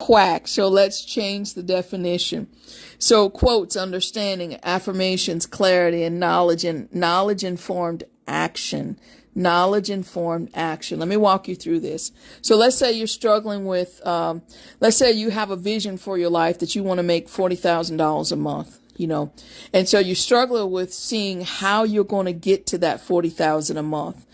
QUACK. So let's change the definition. So quotes, understanding, affirmations, clarity, and knowledge informed action. Knowledge informed action. Let me walk you through this. So let's say you're struggling with, let's say you have a vision for your life that you want to make $40,000 a month, and so you struggle with seeing how you're going to get to that 40,000 a month.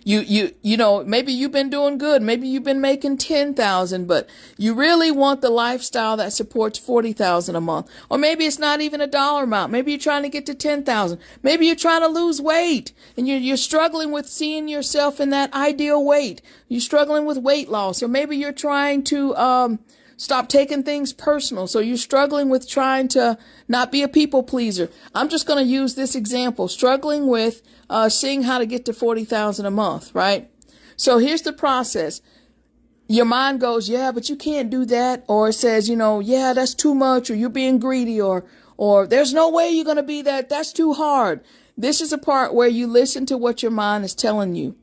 Maybe you've been doing good. Maybe you've been making 10,000, but you really want the lifestyle that supports 40,000 a month. Or maybe it's not even a dollar amount. Maybe you're trying to get to 10,000. Maybe you're trying to lose weight and you're struggling with seeing yourself in that ideal weight. You're struggling with weight loss, or maybe you're trying to, stop taking things personal. So you're struggling with trying to not be a people pleaser. I'm just going to use this example, struggling with seeing how to get to 40,000 a month, right? So here's the process. Your mind goes, yeah, but you can't do that. Or it says, yeah, that's too much, or you're being greedy, or there's no way you're going to be that. That's too hard. This is a part where you listen to what your mind is telling you,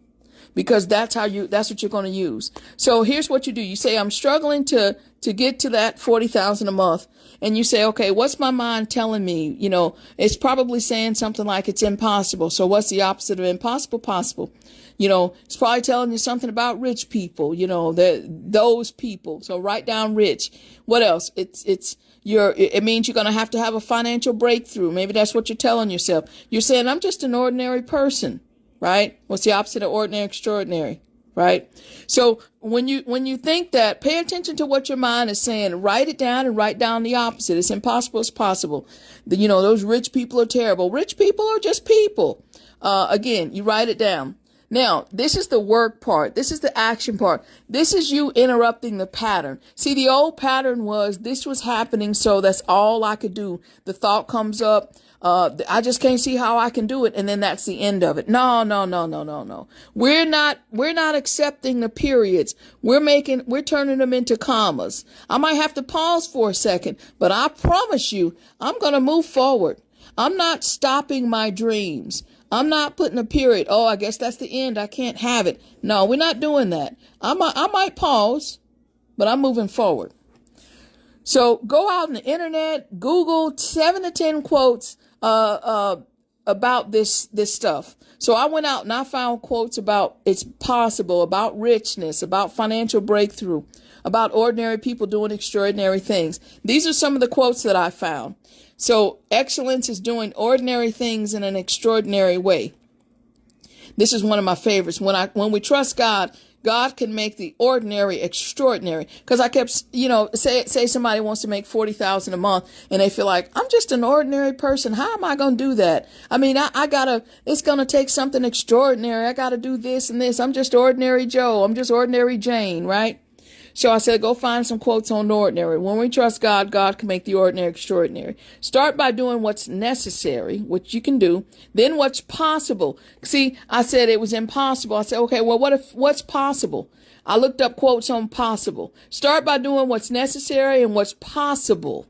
because that's what you're going to use. So here's what you do. You say, I'm struggling to get to that 40,000 a month. And you say, okay, what's my mind telling me? It's probably saying something like it's impossible. So what's the opposite of impossible? Possible. It's probably telling you something about rich people, those people. So write down rich. What else? It means you're going to have a financial breakthrough. Maybe that's what you're telling yourself. You're saying, I'm just an ordinary person. Right? What's the opposite of ordinary? Extraordinary. Right? So when you think that, pay attention to what your mind is saying. Write it down and write down the opposite. It's impossible as possible. Those rich people are terrible. Rich people are just people. Again, you write it down. Now, this is the work part. This is the action part. This is you interrupting the pattern. See, the old pattern was this was happening, so that's all I could do. The thought comes up. I just can't see how I can do it. And then that's the end of it. No. We're not accepting the periods. We're turning them into commas. I might have to pause for a second, but I promise you, I'm going to move forward. I'm not stopping my dreams. I'm not putting a period. Oh, I guess that's the end. I can't have it. No, we're not doing that. I might pause, but I'm moving forward. So go out on the internet, Google 7 to 10 quotes about this stuff. So I went out and I found quotes about it's possible, about richness, about financial breakthrough, about ordinary people doing extraordinary things. These are some of the quotes that I found. So excellence is doing ordinary things in an extraordinary way. This is one of my favorites. When we trust God, God can make the ordinary extraordinary. Because I kept, say somebody wants to make 40,000 a month and they feel like, I'm just an ordinary person. How am I going to do that? I mean, it's going to take something extraordinary. I got to do this and this. I'm just ordinary Joe. I'm just ordinary Jane, right? So I said, go find some quotes on the ordinary. When we trust God, God can make the ordinary extraordinary. Start by doing what's necessary, which you can do. Then what's possible. See, I said it was impossible. I said, okay, well, what's possible? I looked up quotes on possible. Start by doing what's necessary and what's possible.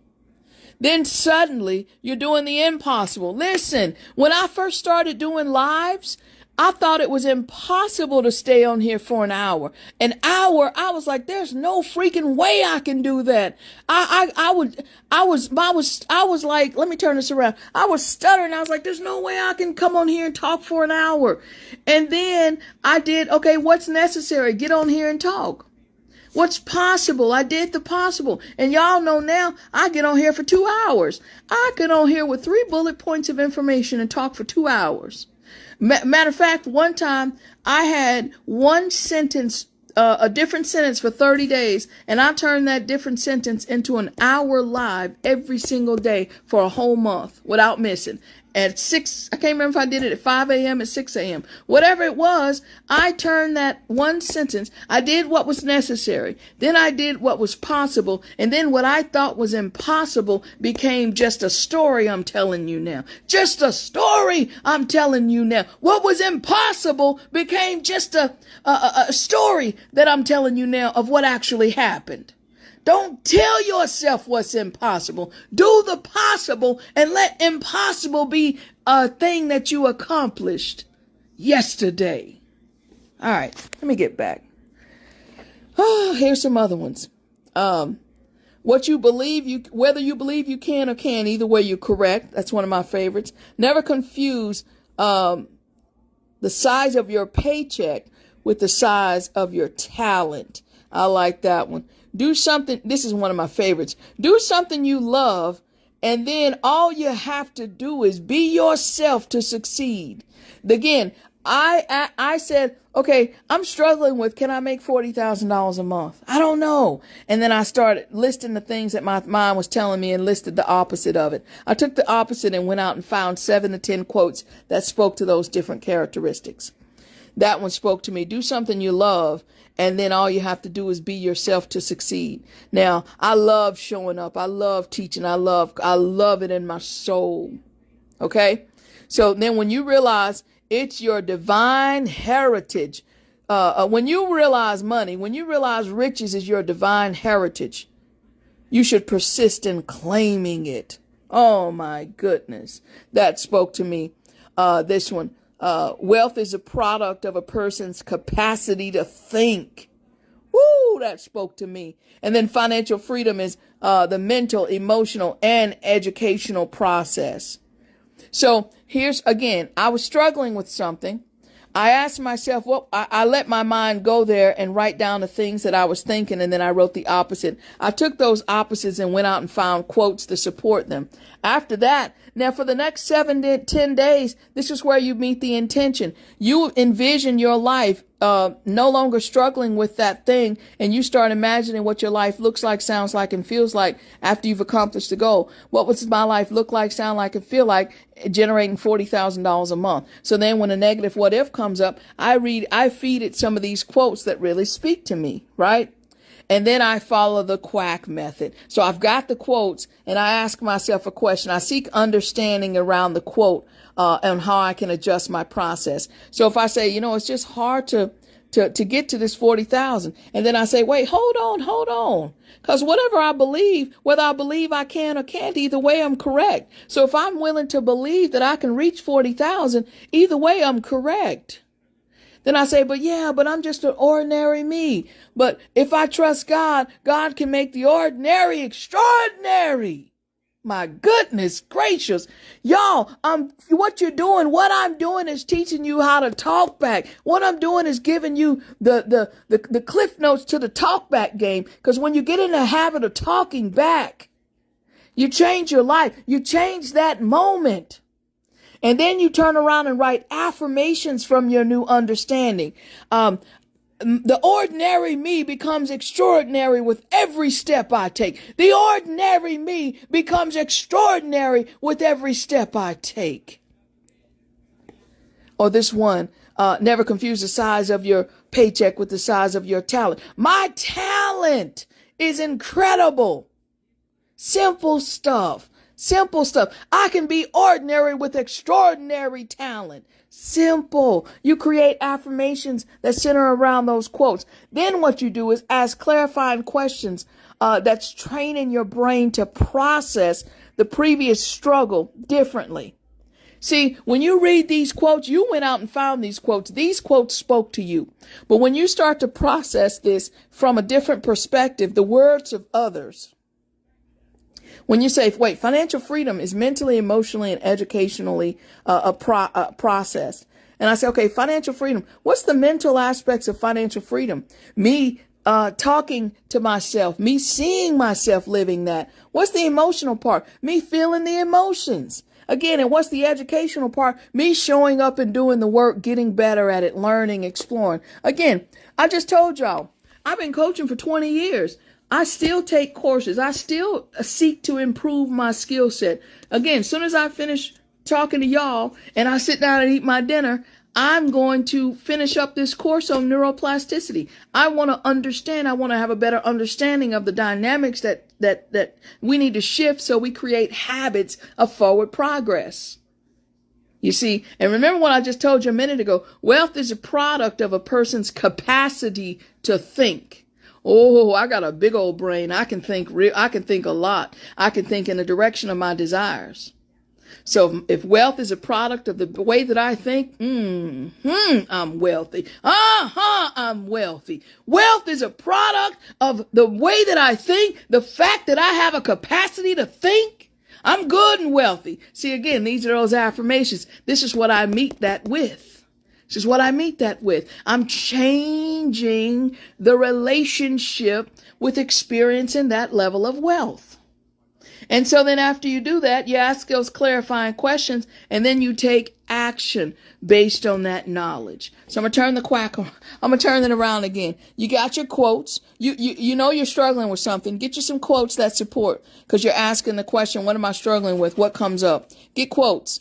Then suddenly you're doing the impossible. Listen, when I first started doing lives, I thought it was impossible to stay on here for an hour. An hour, I was like, there's no freaking way I can do that. I was like, let me turn this around. I was stuttering. I was like, there's no way I can come on here and talk for an hour. And then I did, okay, what's necessary? Get on here and talk. What's possible? I did the possible. And y'all know now I get on here for 2 hours. I get on here with 3 bullet points of information and talk for 2 hours. Matter of fact, one time I had one sentence, a different sentence for 30 days, and I turned that different sentence into an hour live every single day for a whole month without missing. At 6, I can't remember if I did it at 5 a.m. at 6 a.m. Whatever it was, I turned that one sentence. I did what was necessary. Then I did what was possible. And then what I thought was impossible became just a story I'm telling you now. Just a story I'm telling you now. What was impossible became just a story that I'm telling you now of what actually happened. Don't tell yourself what's impossible. Do the possible and let impossible be a thing that you accomplished yesterday. All right, let me get back. Oh, here's some other ones. What you believe, whether you believe you can or can't, either way you're correct. That's one of my favorites. Never confuse the size of your paycheck with the size of your talent. I like that one. Do something. This is one of my favorites. Do something you love, and then all you have to do is be yourself to succeed. Again, I said, okay, I'm struggling with, can I make $40,000 a month? I don't know. And then I started listing the things that my mind was telling me and listed the opposite of it. I took the opposite and went out and found 7 to 10 quotes that spoke to those different characteristics. That one spoke to me. Do something you love, and then all you have to do is be yourself to succeed. Now, I love showing up. I love teaching. I love it in my soul. Okay? So then when you realize it's your divine heritage, when you realize money, when you realize riches is your divine heritage, you should persist in claiming it. Oh my goodness. That spoke to me. This one. Wealth is a product of a person's capacity to think. Woo, that spoke to me. And then financial freedom is the mental, emotional, and educational process. So here's, again, I was struggling with something. I asked myself, well, I let my mind go there and write down the things that I was thinking, and then I wrote the opposite. I took those opposites and went out and found quotes to support them. After that, now for the next 7 to 10 days, this is where you meet the intention. You envision your life no longer struggling with that thing, and you start imagining what your life looks like, sounds like, and feels like after you've accomplished the goal. What does my life look like, sound like, and feel like generating $40,000 a month? So then when a negative what if comes up, I feed it some of these quotes that really speak to me, right? And then I follow the QUACK method. So I've got the quotes and I ask myself a question. I seek understanding around the quote and how I can adjust my process. So if I say, it's just hard to get to this 40,000. And then I say, wait, hold on. Because whatever I believe, whether I believe I can or can't, either way, I'm correct. So if I'm willing to believe that I can reach 40,000, either way, I'm correct. Then I say, but I'm just an ordinary me. But if I trust God, God can make the ordinary extraordinary. My goodness gracious. Y'all, what I'm doing is teaching you how to talk back. What I'm doing is giving you the cliff notes to the talk back game. Because when you get in the habit of talking back, you change your life. You change that moment. And then you turn around and write affirmations from your new understanding. The ordinary me becomes extraordinary with every step I take. The ordinary me becomes extraordinary with every step I take. Or this one, never confuse the size of your paycheck with the size of your talent. My talent is incredible. Simple stuff. I can be ordinary with extraordinary talent. Simple. You create affirmations that center around those quotes. Then what you do is ask clarifying questions that's training your brain to process the previous struggle differently. See, when you read these quotes, you went out and found these quotes. These quotes spoke to you. But when you start to process this from a different perspective, the words of others, when you say, wait, financial freedom is mentally, emotionally, and educationally processed. And I say, okay, financial freedom. What's the mental aspects of financial freedom? Me talking to myself, me seeing myself living that. What's the emotional part? Me feeling the emotions. Again, and what's the educational part? Me showing up and doing the work, getting better at it, learning, exploring. Again, I just told y'all, I've been coaching for 20 years. I still take courses. I still seek to improve my skill set. Again, as soon as I finish talking to y'all and I sit down and eat my dinner, I'm going to finish up this course on neuroplasticity. I want to understand. I want to have a better understanding of the dynamics that we need to shift so we create habits of forward progress. You see, and remember what I just told you a minute ago, wealth is a product of a person's capacity to think. Oh, I got a big old brain. I can think a lot. I can think in the direction of my desires. So if wealth is a product of the way that I think, I'm wealthy. I'm wealthy. Wealth is a product of the way that I think, the fact that I have a capacity to think. I'm good and wealthy. See, again, these are those affirmations. This is what I meet that with. This is what I meet that with. I'm changing the relationship with experiencing that level of wealth. And so then after you do that, you ask those clarifying questions, and then you take action based on that knowledge. So I'm going to turn the quack on. I'm going to turn it around again. You got your quotes. You know you're struggling with something. Get you some quotes that support, because you're asking the question, what am I struggling with? What comes up? Get quotes.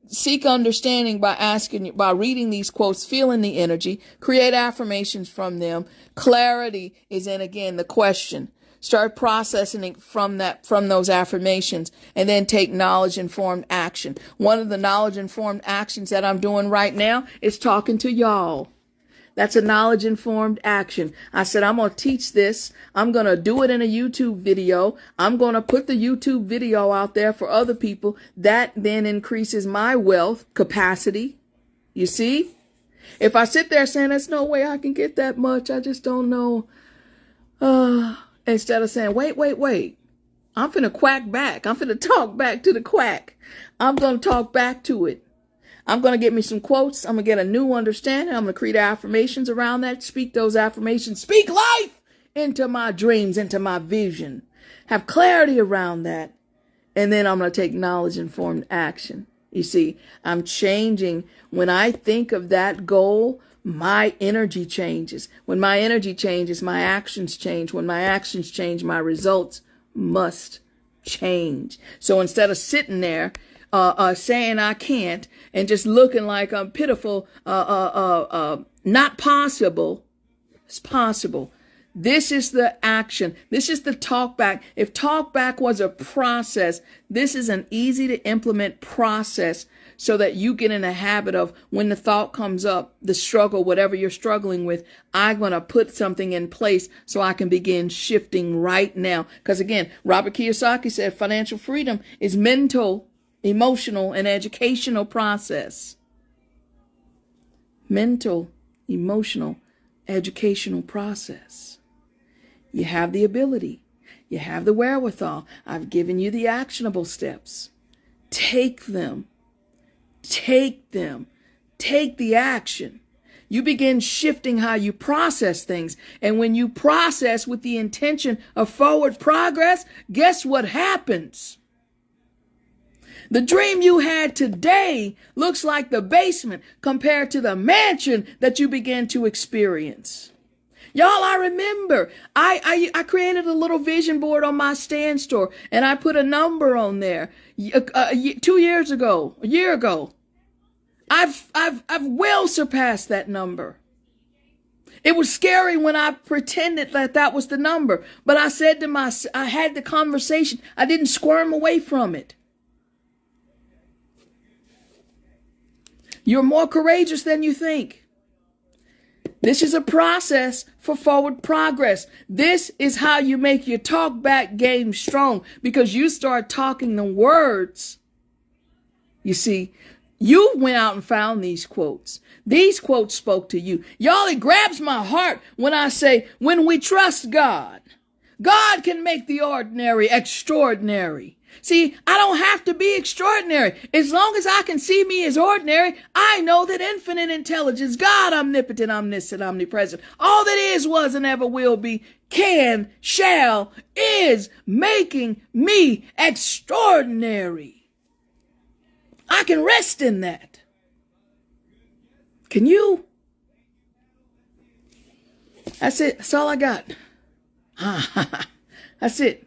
Seek understanding by reading these quotes, feeling the energy, create affirmations from them. Clarity is in, again, the question. Start processing it from those affirmations, and then take knowledge-informed action. One of the knowledge-informed actions that I'm doing right now is talking to y'all. That's a knowledge-informed action. I said, I'm going to teach this. I'm going to do it in a YouTube video. I'm going to put the YouTube video out there for other people. That then increases my wealth capacity. You see? If I sit there saying, there's no way I can get that much, I just don't know. Instead of saying, wait, I'm finna quack back. I'm finna talk back to the quack. I'm going to talk back to it. I'm going to get me some quotes. I'm going to get a new understanding. I'm going to create affirmations around that. Speak those affirmations. Speak life into my dreams, into my vision. Have clarity around that. And then I'm going to take knowledge-informed action. You see, I'm changing. When I think of that goal, my energy changes. When my energy changes, my actions change. When my actions change, my results must change. So instead of sitting there saying I can't and just looking like I'm pitiful, not possible, it's possible. This is the action. This is the talk back. If talk back was a process, this is an easy to implement process, so that you get in a habit of, when the thought comes up, the struggle, whatever you're struggling with, I'm going to put something in place so I can begin shifting right now. Because again, Robert Kiyosaki said financial freedom is mental, emotional, and educational process. Mental, emotional, educational process. You have the ability. You have the wherewithal. I've given you the actionable steps. Take them. Take them. Take the action. You begin shifting how you process things. And when you process with the intention of forward progress, guess what happens? The dream you had today looks like the basement compared to the mansion that you began to experience. Y'all, I remember I created a little vision board on my stand store, and I put a number on there 2 years ago, a year ago. I've well surpassed that number. It was scary when I pretended that was the number, but I said to myself, I had the conversation. I didn't squirm away from it. You're more courageous than you think. This is a process for forward progress. This is how you make your talk back game strong, because you start talking the words. You see, you went out and found these quotes. These quotes spoke to you. Y'all, it grabs my heart when I say, when we trust God, God can make the ordinary extraordinary. See, I don't have to be extraordinary. As long as I can see me as ordinary, I know that infinite intelligence, God, omnipotent, omniscient, omnipresent, all that is, was, and ever will be, can, shall, is making me extraordinary. I can rest in that. Can you? That's it. That's all I got. That's it.